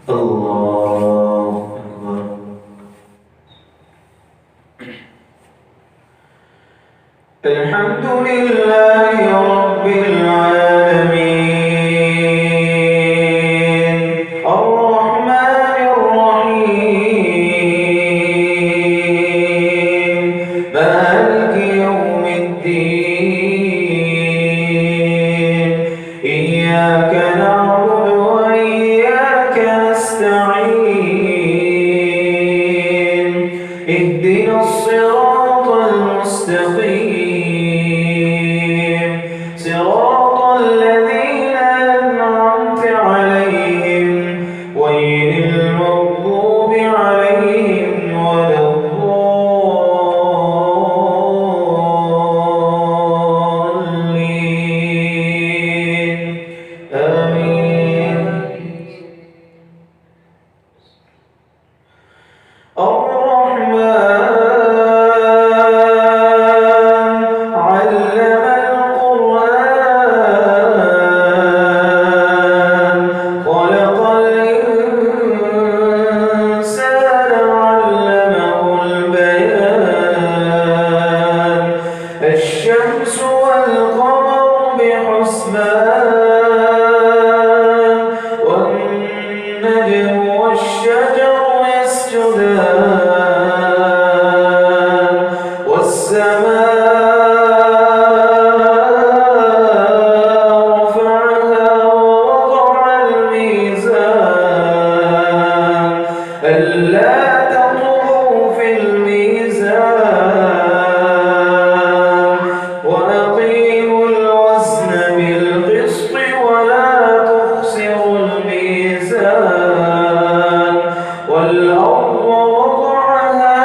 الله أكبر. الحمد لله رب العالمين الرحمن الرحيم مالك يوم الدين إياك نعبد وإياك نستعين اهدنا الصراط المستقيم صراط الذين أنعمت عليهم غير المغضوب عليهم ولا الضالين آمين. الشمس والقمر بحسبان والنجم والشجر يسجدان والسماء رفعها ووضع الميزان ألا تطغوا في الميزان وأقيموا الوزن بالقسط ولا تخسروا الميزان والأرض وضعها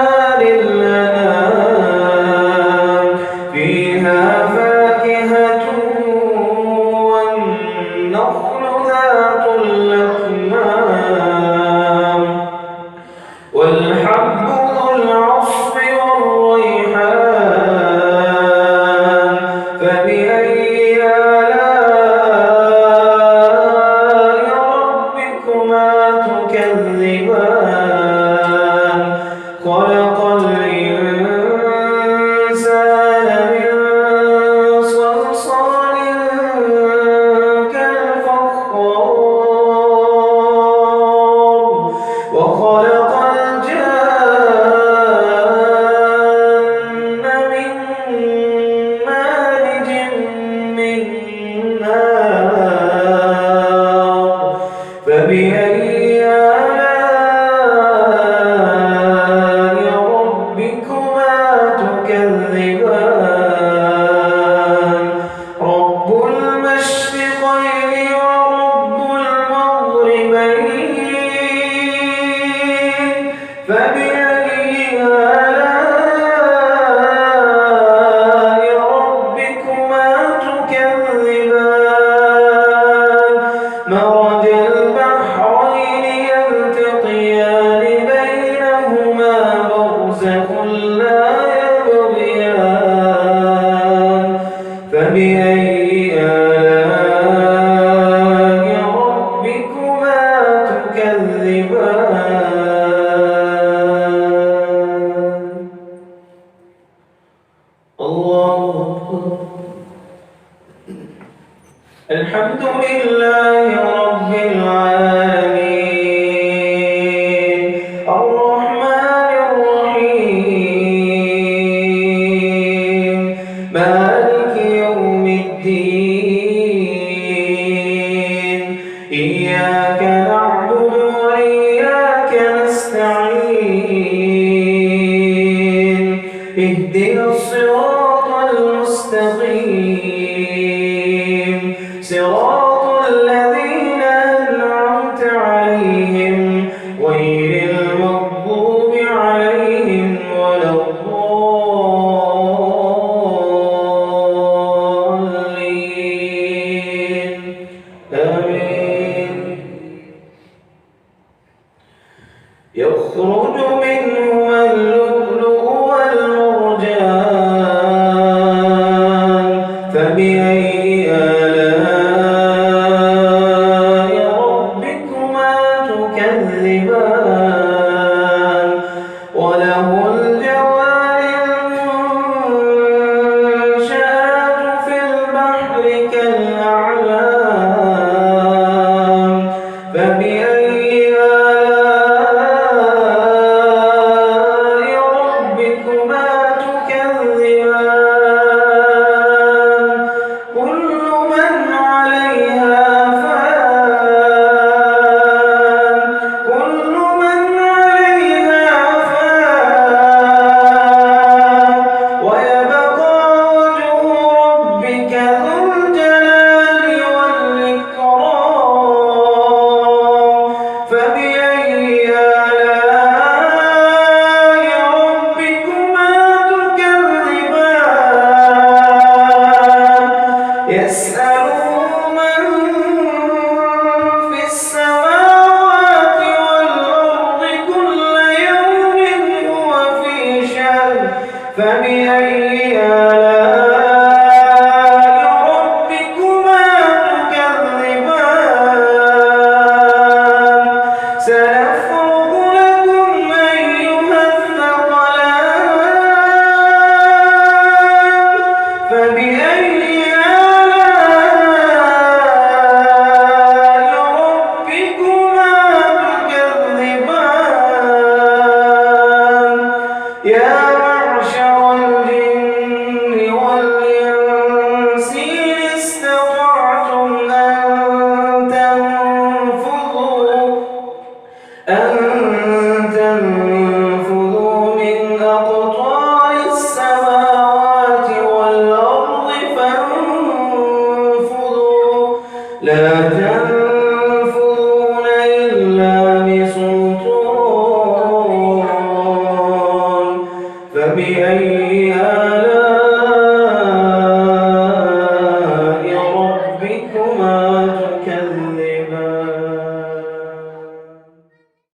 للأنام فيها فاكهة والنخل ذات الأكمام والحب ذو العصف والريحان فبأي آلاء ربكما تكذبان خلق الإنسان من صلصال كالفخار وخلق الجن من مارج من نار فبأي آلاء ربكما تكذبان رب المشرقين ورب المغربين فبأي آلاء ربكما تكذبان مرج البحرين يلتقيان بينهما برزخ لا يبغيان فبأي آلاء ربكما تكذبان الله أكبر. الحمد لله رب العالمين الرحمن الرحيم مالك يوم الدين إياك نعبد وإياك نستعين اهدنا الصراط المستقيم صراط الذين أنعمت عليهم غير المغضوب عليهم ولا الضالين آمين. يخرج منهما اللؤلؤ والمرجان فبأي آلاء ربكما تكذبان تكذبان وله الجوار المنشآت في البحر كالأعلام فبأي آلاء ربكما تكذبان كل من عليها يسأله من في السماوات والأرض كل يوم هو في شأن فبأي آلاء ربكما تكذبان سنفرغ لكم أيها الثقلان فبأي يا معشر الجن والإنس إن استطعتم أن تنفذوا من أقطار السماوات والأرض فانفذوا لا تنفذون إلا بسلطان فبأي آلاء ربكما تكذبان